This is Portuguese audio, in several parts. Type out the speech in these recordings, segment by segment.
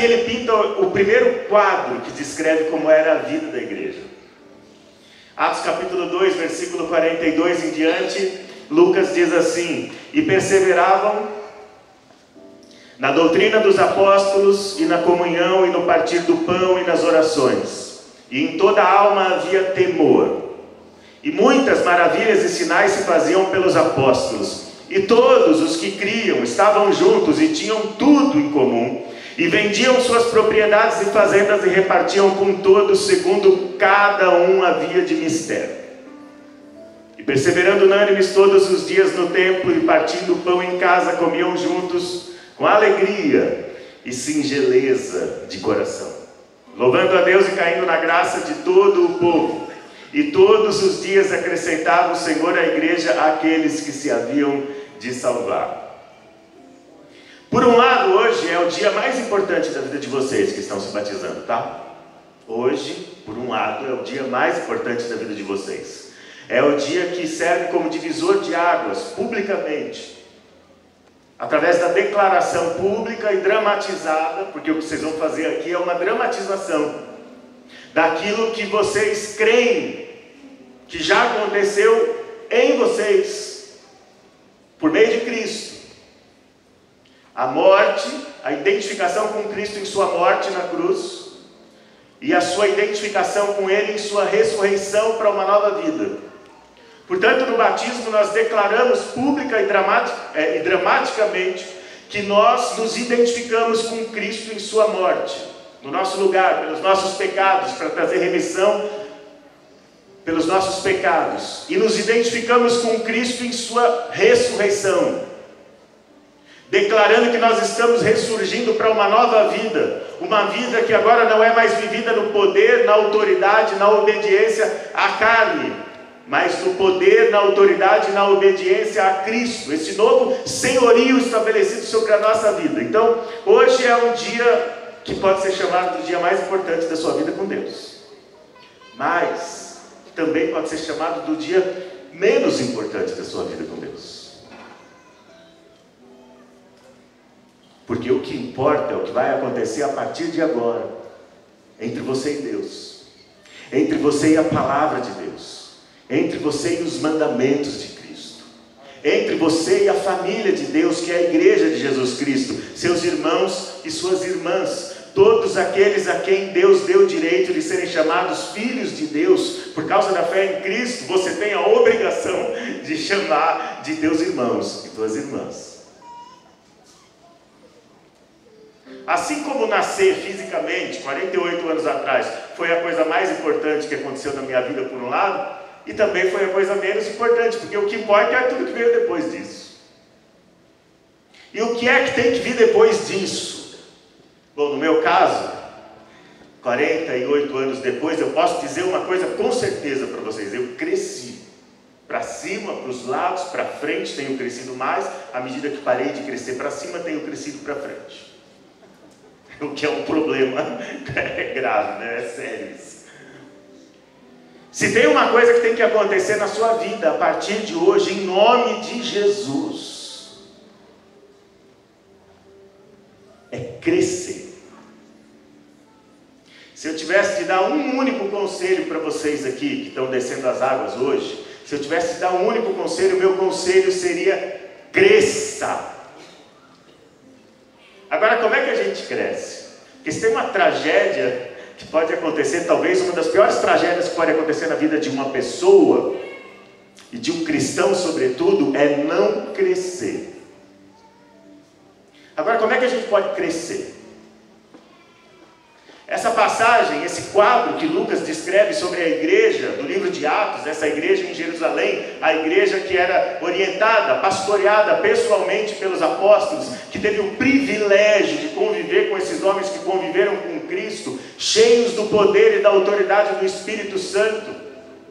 aqui ele pinta o primeiro quadro que descreve como era a vida da igreja. Atos capítulo 2, versículo 42 em diante, Lucas diz assim: e perseveravam na doutrina dos apóstolos, e na comunhão, e no partir do pão, e nas orações. E em toda a alma havia temor. E muitas maravilhas e sinais se faziam pelos apóstolos. E todos os que criam estavam juntos e tinham tudo em comum. E vendiam suas propriedades e fazendas e repartiam com todos, segundo cada um havia de mistério. E perseverando unânimes todos os dias no templo, e partindo o pão em casa, comiam juntos com alegria e singeleza de coração, louvando a Deus e caindo na graça de todo o povo. E todos os dias acrescentava o Senhor à igreja aqueles que se haviam de salvar. Por um lado, hoje é o dia mais importante da vida de vocês que estão se batizando, tá? Hoje, por um lado, é o dia mais importante da vida de vocês. É o dia que serve como divisor de águas, publicamente, através da declaração pública e dramatizada, porque o que vocês vão fazer aqui é uma dramatização daquilo que vocês creem que já aconteceu em vocês, por meio de Cristo. A morte, a identificação com Cristo em sua morte na cruz, e a sua identificação com Ele em sua ressurreição para uma nova vida. Portanto, no batismo nós declaramos pública e dramaticamente que nós nos identificamos com Cristo em sua morte, no nosso lugar, pelos nossos pecados, para trazer remissão pelos nossos pecados, e nos identificamos com Cristo em sua ressurreição, declarando que nós estamos ressurgindo para uma nova vida, uma vida que agora não é mais vivida no poder, na autoridade, na obediência à carne, mas no poder, na autoridade e na obediência a Cristo, esse novo senhorio estabelecido sobre a nossa vida. Então, hoje é um dia que pode ser chamado do dia mais importante da sua vida com Deus, mas também pode ser chamado do dia menos importante da sua vida com Deus, porque o que importa é o que vai acontecer a partir de agora, entre você e Deus, entre você e a palavra de Deus, entre você e os mandamentos de Cristo, entre você e a família de Deus, que é a igreja de Jesus Cristo, seus irmãos e suas irmãs, todos aqueles a quem Deus deu o direito de serem chamados filhos de Deus, por causa da fé em Cristo. Você tem a obrigação de chamar de teus irmãos e tuas irmãs. Assim como nascer fisicamente, 48 anos atrás, foi a coisa mais importante que aconteceu na minha vida por um lado, e também foi a coisa menos importante, porque o que importa é tudo que veio depois disso. E o que é que tem que vir depois disso? Bom, no meu caso, 48 anos depois, eu posso dizer uma coisa com certeza para vocês: eu cresci. Para cima, para os lados, para frente, tenho crescido mais. À medida que parei de crescer para cima, tenho crescido para frente. O que é um problema grave, né? É sério isso. Se tem uma coisa que tem que acontecer na sua vida a partir de hoje, em nome de Jesus, é crescer. Se eu tivesse de dar um único conselho para vocês aqui, que estão descendo as águas hoje, se eu tivesse de dar um único conselho, o meu conselho seria: cresça. Agora, como é que a gente cresce? Porque se tem uma tragédia que pode acontecer, talvez uma das piores tragédias que pode acontecer na vida de uma pessoa, e de um cristão sobretudo, é não crescer. Agora, como é que a gente pode crescer? Essa passagem, esse quadro que Lucas descreve sobre a igreja do livro de Atos, essa igreja em Jerusalém, a igreja que era orientada, pastoreada pessoalmente pelos apóstolos, que teve o privilégio de conviver com esses homens que conviveram com Cristo, cheios do poder e da autoridade do Espírito Santo,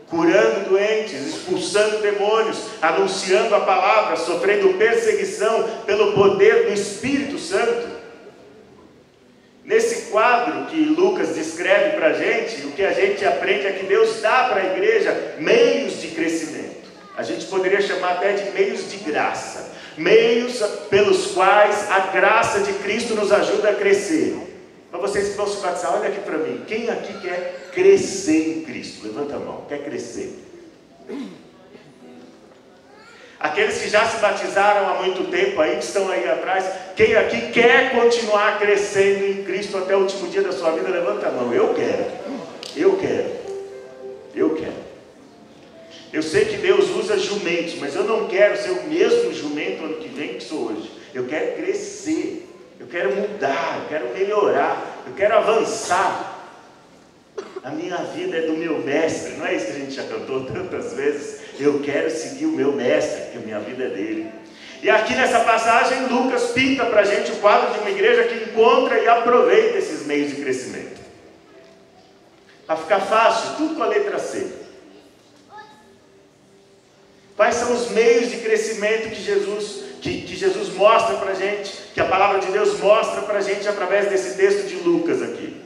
curando doentes, expulsando demônios, anunciando a palavra, sofrendo perseguição pelo poder do Espírito Santo. Nesse quadro que Lucas descreve para a gente, o que a gente aprende é que Deus dá para a igreja meios de crescimento. A gente poderia chamar até de meios de graça, meios pelos quais a graça de Cristo nos ajuda a crescer. Para vocês que vão se batizar, olha aqui para mim. Quem aqui quer crescer em Cristo? Levanta a mão. Quer crescer? Aqueles que já se batizaram há muito tempo aí, que estão aí atrás, quem aqui quer continuar crescendo em Cristo até o último dia da sua vida? Levanta a mão. Eu quero. Eu quero. Eu quero. Eu sei que Deus usa jumentos, mas eu não quero ser o mesmo jumento ano que vem que sou hoje. Eu quero crescer. Eu quero mudar, eu quero melhorar, eu quero avançar. A minha vida é do meu mestre, não é isso que a gente já cantou tantas vezes? Eu quero seguir o meu mestre, porque a minha vida é dele. E aqui nessa passagem, Lucas pinta para a gente o quadro de uma igreja que encontra e aproveita esses meios de crescimento. Para ficar fácil, tudo com a letra C. Quais são os meios de crescimento que Jesus mostra para a gente, que a palavra de Deus mostra para a gente através desse texto de Lucas aqui?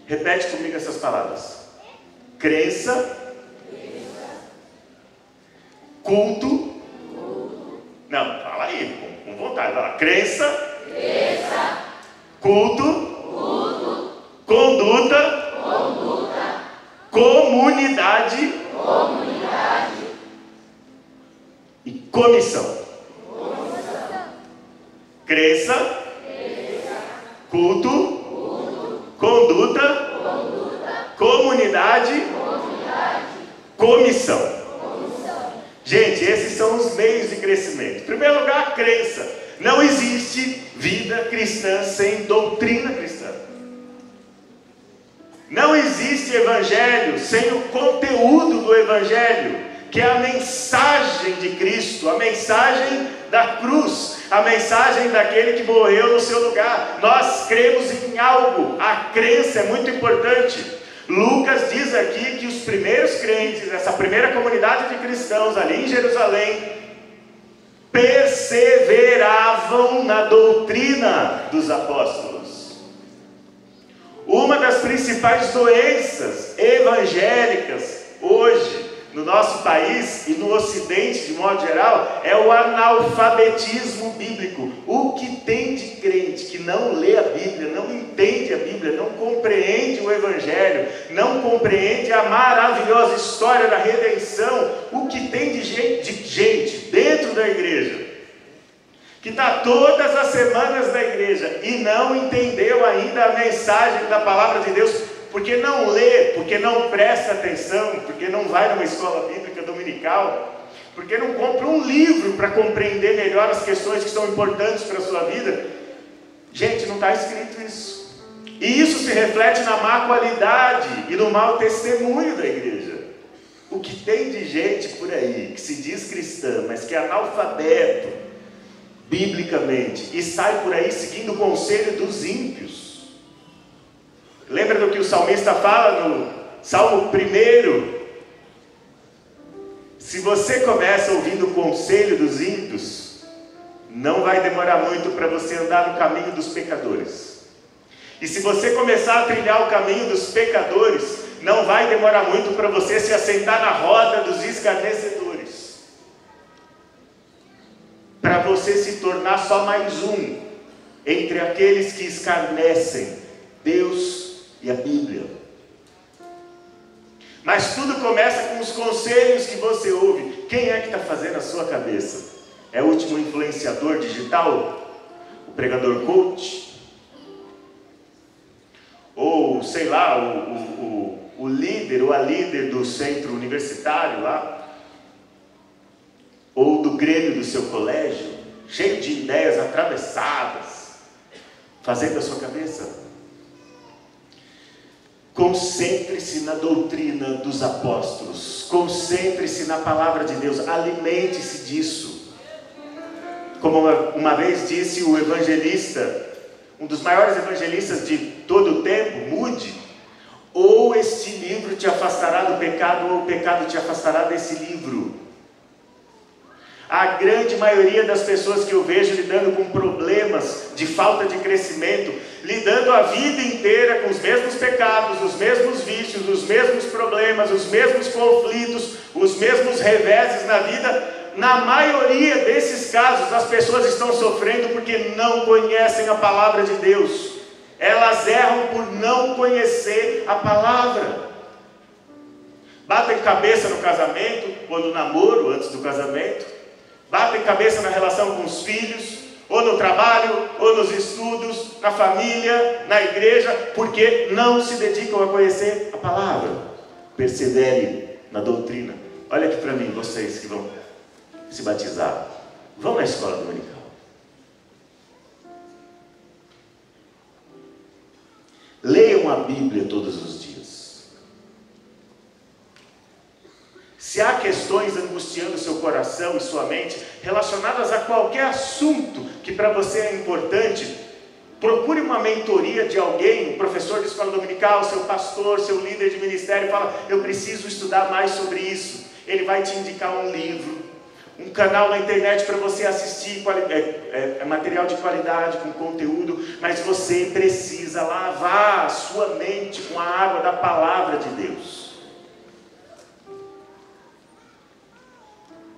Repete comigo essas palavras: crença, culto, não, fala aí, com vontade, fala. Crença, culto, conduta, comunidade e comissão. Crença, culto, conduta, comunidade, comissão. Gente, esses são os meios de crescimento. Em primeiro lugar, crença. Não existe vida cristã sem doutrina cristã. Não existe evangelho sem o conteúdo do evangelho, que é a mensagem de Cristo, a mensagem da cruz, a mensagem daquele que morreu no seu lugar. Nós cremos em algo. A crença é muito importante. Lucas diz aqui que os primeiros crentes, essa primeira comunidade de cristãos ali em Jerusalém, perseveravam na doutrina dos apóstolos. Uma das principais doenças evangélicas hoje no nosso país e no Ocidente de modo geral é o analfabetismo bíblico. O que tem de crente que não lê a Bíblia, não entende a Bíblia, não compreende o Evangelho, não compreende a maravilhosa história da redenção? O que tem de gente dentro da igreja que está todas as semanas na igreja e não entendeu ainda a mensagem da palavra de Deus, porque não lê, porque não presta atenção, porque não vai numa escola bíblica dominical, porque não compra um livro para compreender melhor as questões que são importantes para a sua vida. Gente, não está escrito isso. E isso se reflete na má qualidade e no mau testemunho da igreja. O que tem de gente por aí que se diz cristã, mas que é analfabeto biblicamente e sai por aí seguindo o conselho dos ímpios. Lembra do que o salmista fala no Salmo 1? Se você começa ouvindo o conselho dos ímpios, não vai demorar muito para você andar no caminho dos pecadores. E se você começar a trilhar o caminho dos pecadores, não vai demorar muito para você se assentar na roda dos escarnecedores, para você se tornar só mais um entre aqueles que escarnecem Deus e a Bíblia. Mas tudo começa com os conselhos que você ouve. Quem é que está fazendo a sua cabeça? É o último influenciador digital? O pregador coach? Ou, sei lá, o líder ou a líder do centro universitário lá? Ou do grêmio do seu colégio? Cheio de ideias atravessadas, fazendo a sua cabeça? Concentre-se na doutrina dos apóstolos, concentre-se na palavra de Deus, alimente-se disso. Como uma vez disse o evangelista, um dos maiores evangelistas de todo o tempo, Moody: ou este livro te afastará do pecado, ou o pecado te afastará desse livro. A grande maioria das pessoas que eu vejo lidando com problemas de falta de crescimento, lidando a vida inteira com os mesmos pecados, os mesmos vícios, os mesmos problemas, os mesmos conflitos, os mesmos reveses na vida, na maioria desses casos, as pessoas estão sofrendo porque não conhecem a palavra de Deus. Elas erram por não conhecer a palavra. Batem cabeça no casamento, ou no namoro, antes do casamento. Batem cabeça na relação com os filhos, ou no trabalho, ou nos estudos, na família, na igreja, porque não se dedicam a conhecer a palavra. Persevere na doutrina. Olha aqui para mim, vocês que vão se batizar. Vão na escola dominical. Leiam a Bíblia todos os dias. Se há questões angustiando seu coração e sua mente, relacionadas a qualquer assunto que para você é importante, procure uma mentoria de alguém, um professor de escola dominical, seu pastor, seu líder de ministério, fala, eu preciso estudar mais sobre isso. Ele vai te indicar um livro, um canal na internet para você assistir, material de qualidade, com conteúdo, mas você precisa lavar a sua mente com a água da palavra de Deus.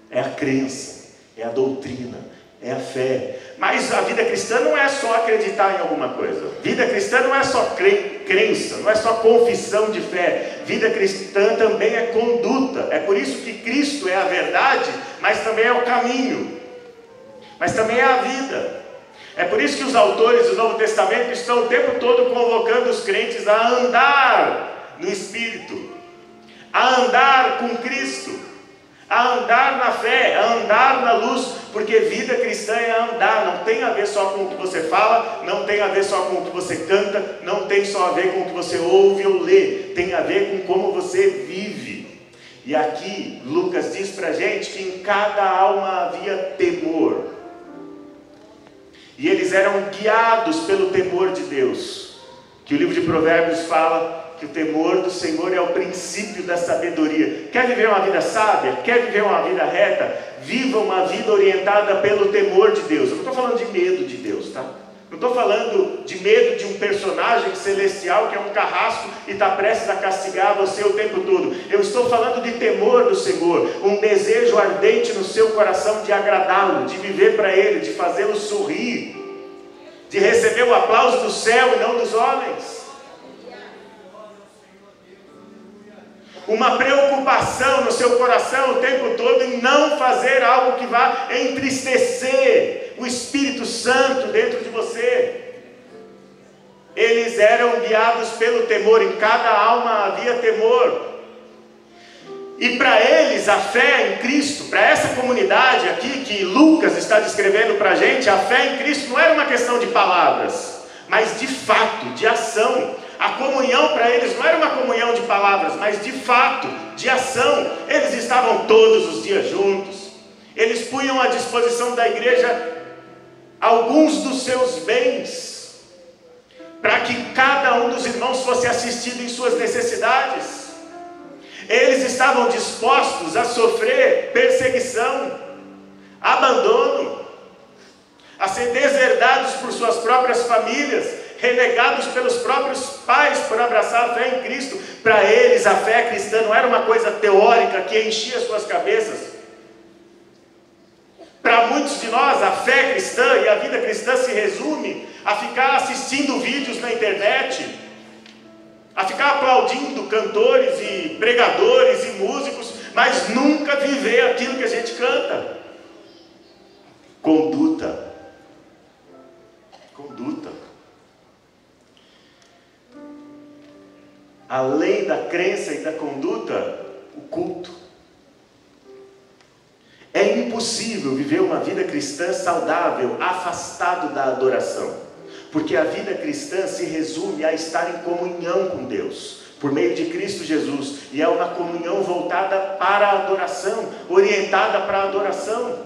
É a crença, é a doutrina, é a fé. Mas a vida cristã não é só acreditar em alguma coisa. Vida cristã não é só crença, não é só confissão de fé. Vida cristã também é conduta. É por isso que Cristo é a verdade, mas também é o caminho. Mas também é a vida. É por isso que os autores do Novo Testamento estão o tempo todo convocando os crentes a andar no Espírito, a andar com Cristo, a andar na fé, a andar na luz, porque vida cristã é andar, não tem a ver só com o que você fala, não tem a ver só com o que você canta, não tem só a ver com o que você ouve ou lê, tem a ver com como você vive. E aqui Lucas diz para a gente que em cada alma havia temor, e eles eram guiados pelo temor de Deus, que o livro de Provérbios fala que o temor do Senhor é o princípio da sabedoria. Quer viver uma vida sábia? Quer viver uma vida reta? Viva uma vida orientada pelo temor de Deus. Eu não estou falando de medo de Deus, tá? Não estou falando de medo de um personagem celestial que é um carrasco e está prestes a castigar você o tempo todo. Eu estou falando de temor do Senhor, um desejo ardente no seu coração de agradá-lo, de viver para Ele, de fazê-lo sorrir, de receber o aplauso do céu e não dos homens. Uma preocupação no seu coração o tempo todo em não fazer algo que vá entristecer o Espírito Santo dentro de você. Eles eram guiados pelo temor, em cada alma havia temor. E para eles a fé em Cristo, para essa comunidade aqui que Lucas está descrevendo para a gente, a fé em Cristo não era uma questão de palavras, mas de fato, de ação. A comunhão para eles não era uma comunhão de palavras, mas de fato, de ação. Eles estavam todos os dias juntos. Eles punham à disposição da igreja alguns dos seus bens, para que cada um dos irmãos fosse assistido em suas necessidades. Eles estavam dispostos a sofrer perseguição, abandono, a ser deserdados por suas próprias famílias, renegados pelos próprios pais por abraçar a fé em Cristo. Para eles a fé cristã não era uma coisa teórica que enchia suas cabeças. Para muitos de nós a fé cristã e a vida cristã se resume a ficar assistindo vídeos na internet, a ficar aplaudindo cantores e pregadores e músicos, mas nunca viver aquilo que a gente canta. Conduta. Além da crença e da conduta, o culto. É impossível viver uma vida cristã saudável, afastado da adoração, porque a vida cristã se resume a estar em comunhão com Deus, por meio de Cristo Jesus, e é uma comunhão voltada para a adoração, orientada para a adoração.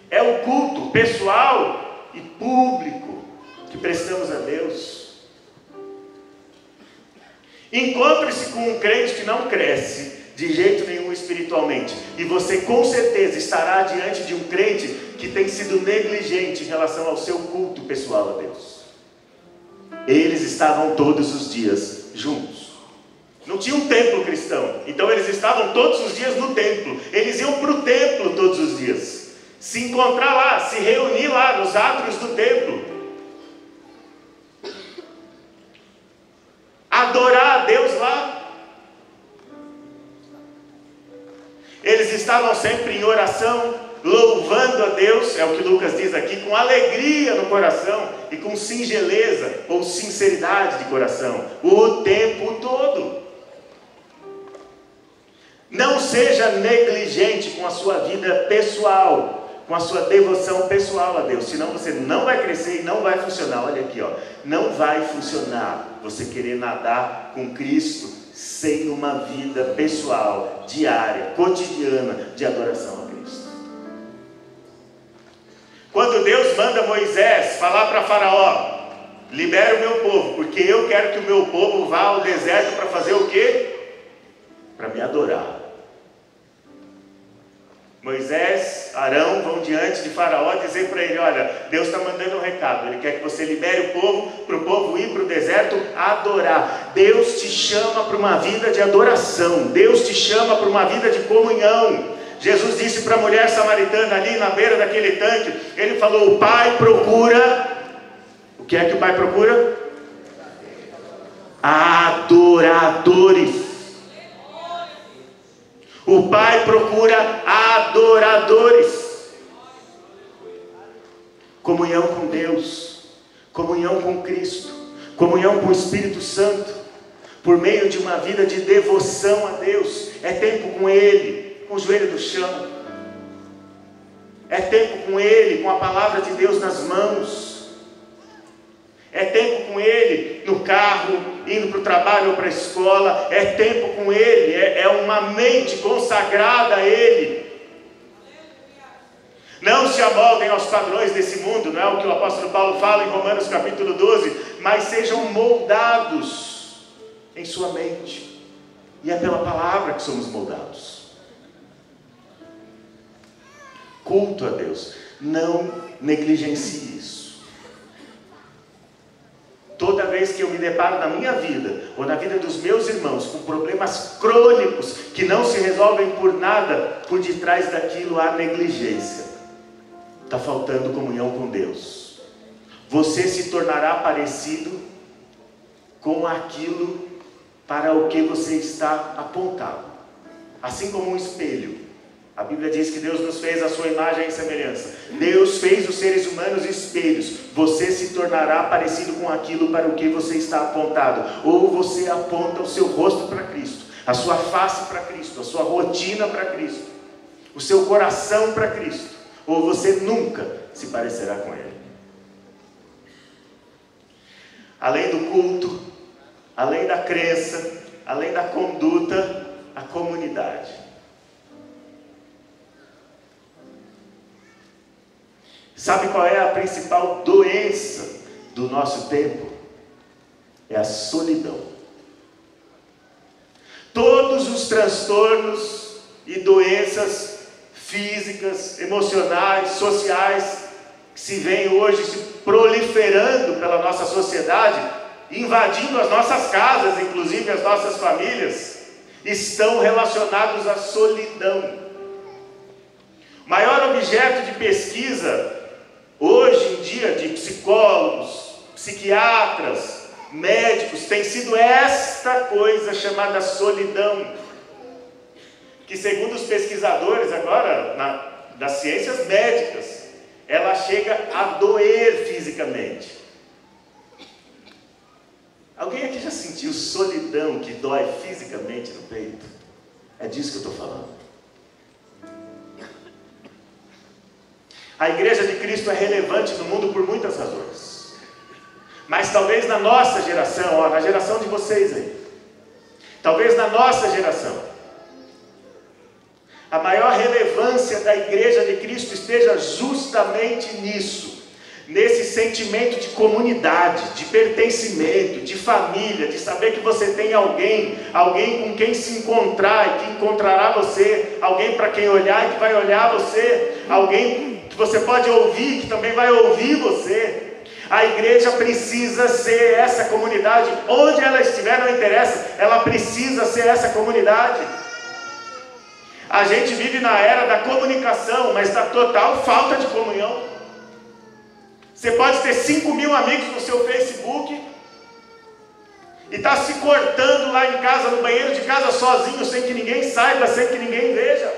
É o culto pessoal e público que prestamos a Deus. Encontre-se com um crente que não cresce de jeito nenhum espiritualmente, e você com certeza estará diante de um crente que tem sido negligente em relação ao seu culto pessoal a Deus. Eles estavam todos os dias juntos. Não tinha um templo cristão. Então eles estavam todos os dias no templo. Eles iam para o templo todos os dias. Se encontrar lá, se reunir lá nos átrios do templo. Adorar a Deus lá. Eles estavam sempre em oração, louvando a Deus, é o que Lucas diz aqui, com alegria no coração e com singeleza ou sinceridade de coração, o tempo todo. Não seja negligente com a sua vida pessoal, com a sua devoção pessoal a Deus, senão você não vai crescer e não vai funcionar. Olha aqui, ó, não vai funcionar você querer nadar com Cristo sem uma vida pessoal, diária, cotidiana de adoração a Cristo. Quando Deus manda Moisés falar para Faraó: libera o meu povo, porque eu quero que o meu povo vá ao deserto para fazer o quê? Para me adorar. Moisés, Arão vão diante de Faraó dizer para ele: olha, Deus está mandando um recado, Ele quer que você libere o povo, para o povo ir para o deserto adorar. Deus te chama para uma vida de adoração, Deus te chama para uma vida de comunhão. Jesus disse para a mulher samaritana ali na beira daquele tanque, Ele falou: o Pai procura, o que é que o Pai procura? Adoradores. O Pai procura adoradores. Comunhão com Deus, comunhão com Cristo, comunhão com o Espírito Santo, por meio de uma vida de devoção a Deus. É tempo com Ele, com o joelho no chão. É tempo com Ele, com a palavra de Deus nas mãos. É tempo com Ele no carro, indo para o trabalho ou para a escola. É tempo com Ele, é uma mente consagrada a Ele. Não se amoldem aos padrões desse mundo, não é o que o apóstolo Paulo fala em Romanos capítulo 12, mas sejam moldados em sua mente. E é pela palavra que somos moldados. Culto a Deus, não negligencie isso. Toda vez que eu me deparo na minha vida, ou na vida dos meus irmãos, com problemas crônicos, que não se resolvem por nada, por detrás daquilo há negligência. Está faltando comunhão com Deus. Você se tornará parecido com aquilo para o que você está apontado. Assim como um espelho. A Bíblia diz que Deus nos fez a sua imagem e semelhança. Deus fez os seres humanos espelhos. Você se tornará parecido com aquilo para o que você está apontado. Ou você aponta o seu rosto para Cristo, a sua face para Cristo, a sua rotina para Cristo, o seu coração para Cristo, ou você nunca se parecerá com Ele. Além do culto, além da crença, além da conduta, a comunidade. Sabe qual é a principal doença do nosso tempo? É a solidão. Todos os transtornos e doenças físicas, emocionais, sociais, que se vêm hoje se proliferando pela nossa sociedade, invadindo as nossas casas, inclusive as nossas famílias, estão relacionados à solidão. O maior objeto de pesquisa hoje em dia de psicólogos, psiquiatras, médicos, tem sido esta coisa chamada solidão, que segundo os pesquisadores agora, das ciências médicas, ela chega a doer fisicamente. Alguém aqui já sentiu solidão que dói fisicamente no peito? É disso que eu estou falando. A igreja de Cristo é relevante no mundo por muitas razões. Mas talvez na nossa geração, na geração de vocês aí, talvez na nossa geração, a maior relevância da igreja de Cristo esteja justamente nisso. Nesse sentimento de comunidade, de pertencimento, de família, de saber que você tem alguém com quem se encontrar e que encontrará você, alguém para quem olhar e que vai olhar você, alguém que você pode ouvir, que também vai ouvir você, A igreja precisa ser essa comunidade. Onde ela estiver, não interessa, ela precisa ser essa comunidade. A gente vive na era da comunicação, mas da total falta de comunhão. Você pode ter 5.000 amigos no seu Facebook e está se cortando lá em casa, no banheiro de casa sozinho, sem que ninguém saiba, sem que ninguém veja.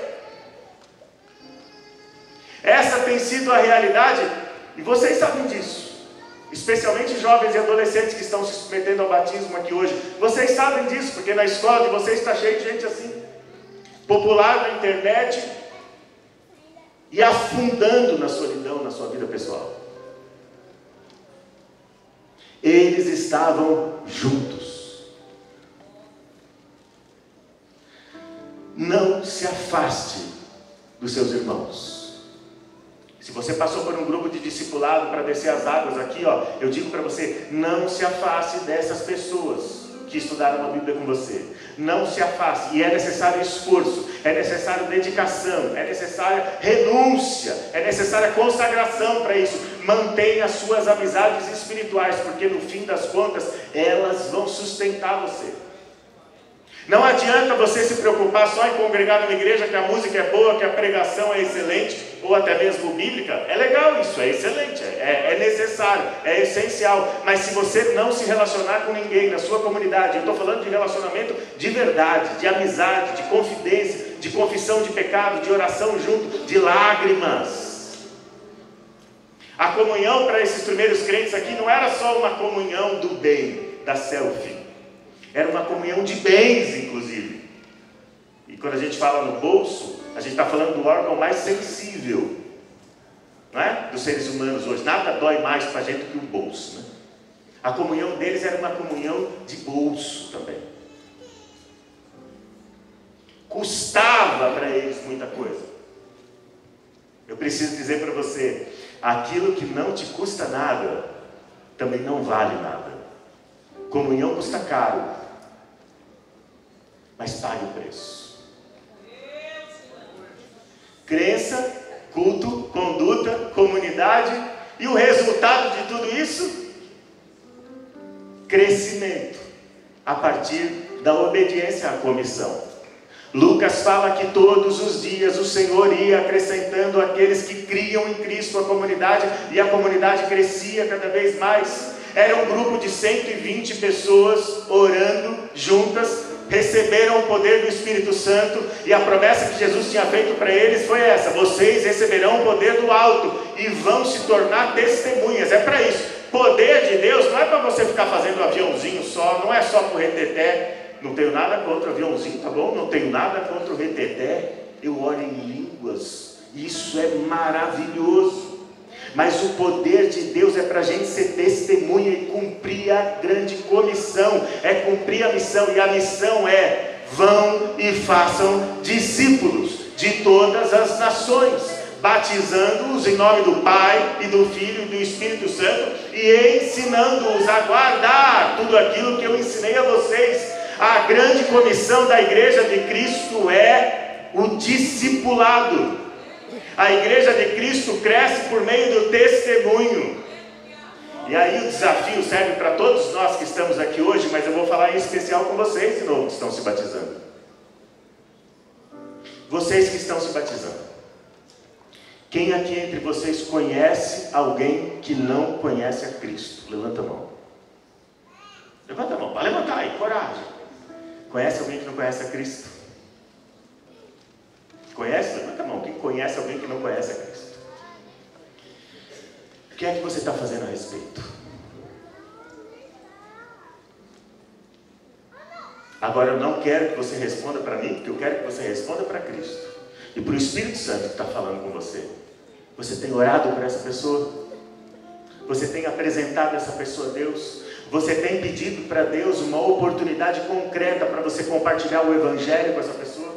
Essa tem sido a realidade, e vocês sabem disso, especialmente jovens e adolescentes que estão se submetendo ao batismo aqui hoje. Vocês sabem disso, porque na escola de vocês está cheio de gente assim, popular na internet e afundando na solidão, na sua vida pessoal. Eles estavam juntos. Não se afaste dos seus irmãos. Se você passou por um grupo de discipulado para descer as águas aqui, eu digo para você, não se afaste dessas pessoas que estudaram a Bíblia com você. Não se afaste. E é necessário esforço, é necessário dedicação, é necessária renúncia, é necessária consagração para isso. Mantenha as suas amizades espirituais, porque no fim das contas, elas vão sustentar você. Não adianta você se preocupar só em congregar numa igreja que a música é boa, que a pregação é excelente, ou até mesmo bíblica. É legal isso, é excelente, é necessário, é essencial. Mas se você não se relacionar com ninguém na sua comunidade, eu estou falando de relacionamento de verdade, de amizade, de confidência, de confissão de pecado, de oração junto, de lágrimas. A comunhão para esses primeiros crentes aqui não era só uma comunhão do bem, da selfie. Era uma comunhão de bens, inclusive. E quando a gente fala no bolso, a gente está falando do órgão mais sensível, não é? Dos seres humanos hoje. Nada dói mais para a gente do que o bolso, né? A comunhão deles era uma comunhão de bolso também. Custava para eles muita coisa. Eu preciso dizer para você, aquilo que não te custa nada, também não vale nada. Comunhão custa caro, mas pague o preço. Crença, culto, conduta, comunidade, e o resultado de tudo isso? Crescimento, a partir da obediência à comissão. Lucas fala que todos os dias o Senhor ia acrescentando aqueles que criam em Cristo a comunidade, e a comunidade crescia cada vez mais. Era um grupo de 120 pessoas orando juntas, receberam o poder do Espírito Santo, e a promessa que Jesus tinha feito para eles foi essa: vocês receberão o poder do alto e vão se tornar testemunhas. É para isso. Poder de Deus não é para você ficar fazendo aviãozinho só, não é só para o reteté. Não tenho nada contra o aviãozinho, tá bom? Não tenho nada contra o reteté. Eu oro em línguas, isso é maravilhoso. Mas o poder de Deus é para a gente ser testemunha e cumprir a grande comissão, é cumprir a missão, e a missão é: vão e façam discípulos de todas as nações, batizando-os em nome do Pai e do Filho e do Espírito Santo, e ensinando-os a guardar tudo aquilo que eu ensinei a vocês. A grande comissão da igreja de Cristo é o discipulado. A igreja de Cristo cresce por meio do testemunho. E aí o desafio serve para todos nós que estamos aqui hoje, mas eu vou falar em especial com vocês de novo que estão se batizando. Vocês que estão se batizando. Quem aqui entre vocês conhece alguém que não conhece a Cristo? Levanta a mão. Levanta a mão, para levantar aí, coragem. Conhece alguém que não conhece a Cristo? Conhece? Levanta a mão. Quem conhece alguém que não conhece a Cristo? O que é que você está fazendo a respeito? Agora eu não quero que você responda para mim, porque eu quero que você responda para Cristo. E para o Espírito Santo que está falando com você. Você tem orado por essa pessoa? Você tem apresentado essa pessoa a Deus? Você tem pedido para Deus uma oportunidade concreta para você compartilhar o Evangelho com essa pessoa?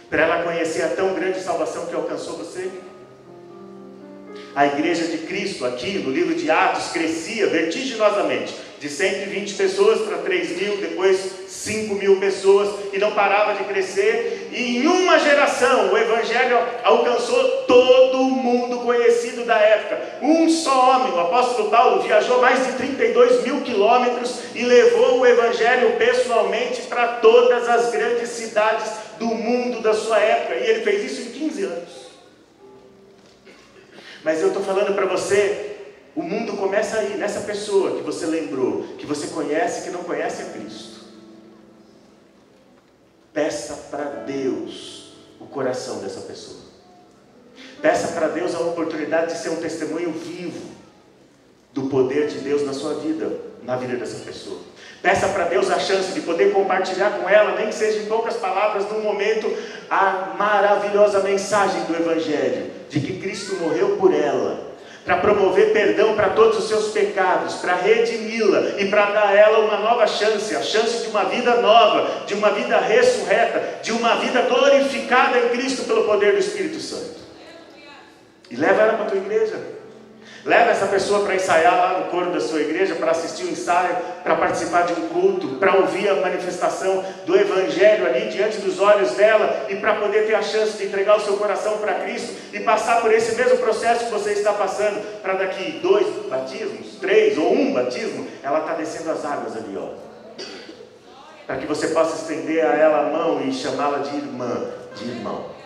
Para ela conhecer a tão grande salvação que alcançou você? A igreja de Cristo aqui no livro de Atos crescia vertiginosamente. de 120 pessoas para 3.000, depois 5.000 pessoas, e não parava de crescer. E em uma geração o Evangelho alcançou todo mundo conhecido da época. Um só homem, o apóstolo Paulo, viajou mais de 32.000 quilômetros e levou o Evangelho pessoalmente para todas as grandes cidades do mundo da sua época, e ele fez isso em 15 anos. Mas eu estou falando para você, o mundo começa aí, nessa pessoa que você lembrou, que você conhece, que não conhece a Cristo. Peça para Deus o coração dessa pessoa. Peça para Deus a oportunidade de ser um testemunho vivo do poder de Deus na sua vida, na vida dessa pessoa. Peça para Deus a chance de poder compartilhar com ela, nem que seja em poucas palavras, num momento, a maravilhosa mensagem do Evangelho, de que Cristo morreu por ela, para promover perdão para todos os seus pecados, para redimi-la e para dar a ela uma nova chance, a chance de uma vida nova, de uma vida ressurreta, de uma vida glorificada em Cristo pelo poder do Espírito Santo. E leva ela para a tua igreja. Leva essa pessoa para ensaiar lá no coro da sua igreja, para assistir um ensaio, para participar de um culto, para ouvir a manifestação do Evangelho ali diante dos olhos dela, e para poder ter a chance de entregar o seu coração para Cristo e passar por esse mesmo processo que você está passando, para daqui 2 batismos, 3 ou 1 batismo, ela está descendo as águas ali, ó, para que você possa estender a ela a mão e chamá-la de irmã, de irmão.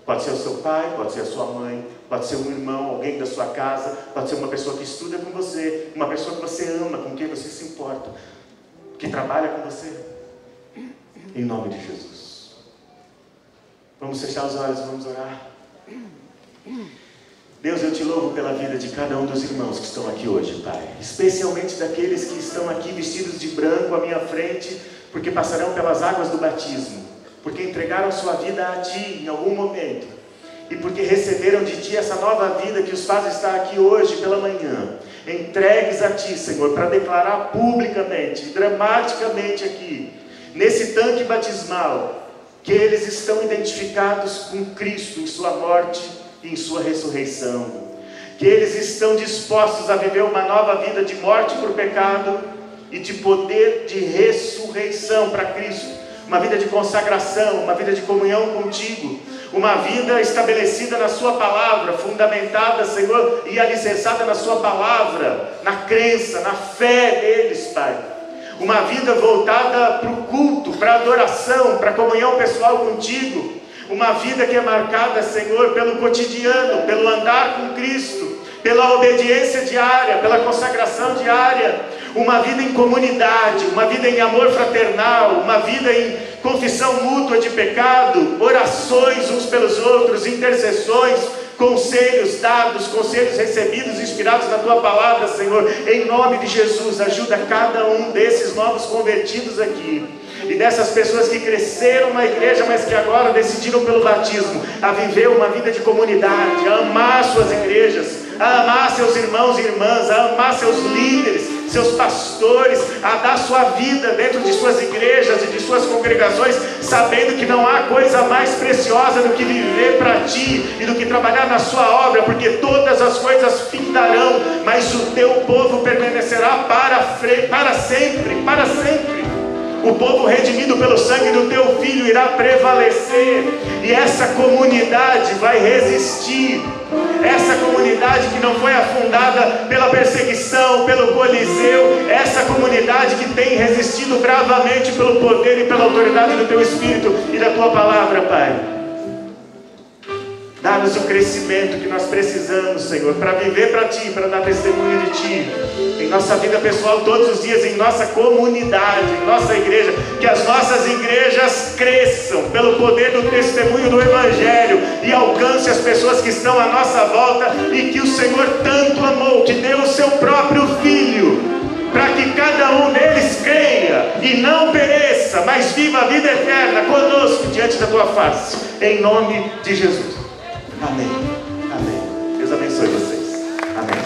Pode ser o seu pai, pode ser a sua mãe, pode ser um irmão, alguém da sua casa, pode ser uma pessoa que estuda com você, uma pessoa que você ama, com quem você se importa, que trabalha com você. Em nome de Jesus. Vamos fechar os olhos e vamos orar. Deus, eu te louvo pela vida de cada um dos irmãos que estão aqui hoje, Pai. Especialmente daqueles que estão aqui vestidos de branco à minha frente, porque passarão pelas águas do batismo, porque entregaram sua vida a Ti em algum momento, e porque receberam de Ti essa nova vida que os faz estar aqui hoje pela manhã, entregues a Ti, Senhor, para declarar publicamente, dramaticamente aqui, nesse tanque batismal, que eles estão identificados com Cristo em sua morte e em sua ressurreição, que eles estão dispostos a viver uma nova vida de morte para o pecado e de poder de ressurreição para Cristo, uma vida de consagração, uma vida de comunhão contigo, uma vida estabelecida na sua palavra, fundamentada, Senhor, e alicerçada na sua palavra, na crença, na fé deles, Pai. Uma vida voltada para o culto, para a adoração, para a comunhão pessoal contigo. Uma vida que é marcada, Senhor, pelo cotidiano, pelo andar com Cristo, pela obediência diária, pela consagração diária. Uma vida em comunidade, uma vida em amor fraternal, uma vida em confissão mútua de pecado, orações uns pelos outros, intercessões, conselhos dados, conselhos recebidos, inspirados na Tua palavra, Senhor. Em nome de Jesus, ajuda cada um desses novos convertidos aqui, e dessas pessoas que cresceram na igreja, mas que agora decidiram pelo batismo, a viver uma vida de comunidade, a amar suas igrejas, a amar seus irmãos e irmãs, a amar seus líderes, seus pastores, a dar sua vida dentro de suas igrejas e de suas congregações, sabendo que não há coisa mais preciosa do que viver para Ti e do que trabalhar na Sua obra, porque todas as coisas findarão, mas o Teu povo permanecerá para sempre, para sempre. O povo redimido pelo sangue do Teu Filho irá prevalecer, e essa comunidade vai resistir. Essa comunidade que não foi afundada pela perseguição, pelo Coliseu, essa comunidade que tem resistido bravamente pelo poder e pela autoridade do Teu Espírito e da Tua palavra, Pai. Dá-nos o crescimento que nós precisamos, Senhor, para viver para Ti, para dar testemunho de Ti, em nossa vida pessoal, todos os dias, em nossa comunidade, em nossa igreja. Que as nossas igrejas cresçam pelo poder do testemunho do Evangelho e alcance as pessoas que estão à nossa volta, e que o Senhor tanto amou, que deu o Seu próprio Filho, para que cada um deles creia e não pereça, mas viva a vida eterna conosco diante da Tua face, em nome de Jesus. Amém. Amém. Deus abençoe vocês. Amém.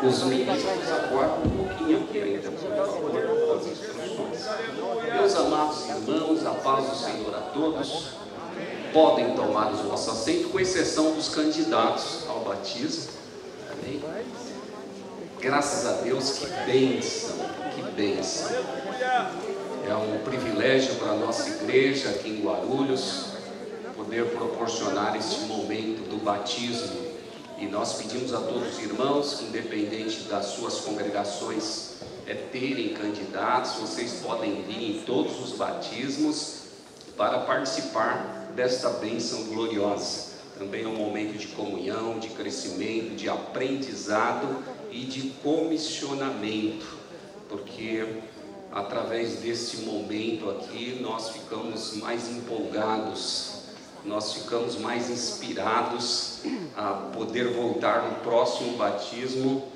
Os ministros aguardam um pouquinho aqui ainda para as instruções. Meus amados irmãos, a paz do Senhor a todos. Podem tomar os vossos assentos, com exceção dos candidatos ao batismo. Amém? Graças a Deus, que bênção, que bênção. É um privilégio para a nossa igreja aqui em Guarulhos poder proporcionar este momento do batismo E nós pedimos a todos os irmãos que, independente das suas congregações, terem candidatos, vocês podem vir em todos os batismos para participar desta bênção gloriosa. Também é um momento de comunhão, de crescimento, de aprendizado e de comissionamento, porque através desse momento aqui nós ficamos mais empolgados, nós ficamos mais inspirados a poder voltar no próximo batismo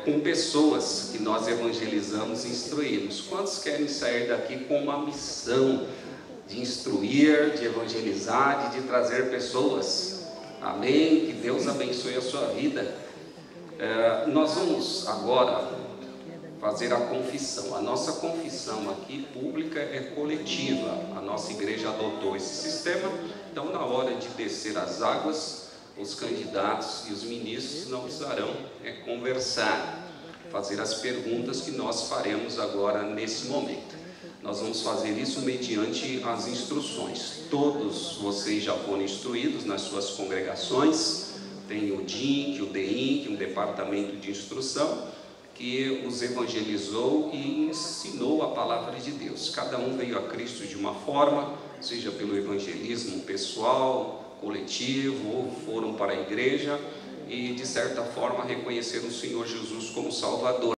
com pessoas que nós evangelizamos e instruímos. Quantos querem sair daqui com uma missão de instruir, de evangelizar, de trazer pessoas? Amém? Que Deus abençoe a sua vida. Nós vamos agora fazer a confissão. A nossa confissão aqui pública é coletiva. A nossa igreja adotou esse sistema. Então, na hora de descer as águas, os candidatos e os ministros não precisarão conversar, fazer as perguntas que nós faremos agora nesse momento. Nós vamos fazer isso mediante as instruções. Todos vocês já foram instruídos nas suas congregações. Tem o DINC, o DEINC, um departamento de instrução, que os evangelizou e ensinou a palavra de Deus. Cada um veio a Cristo de uma forma, seja pelo evangelismo pessoal, coletivo, ou foram para a igreja e de certa forma reconheceram o Senhor Jesus como Salvador.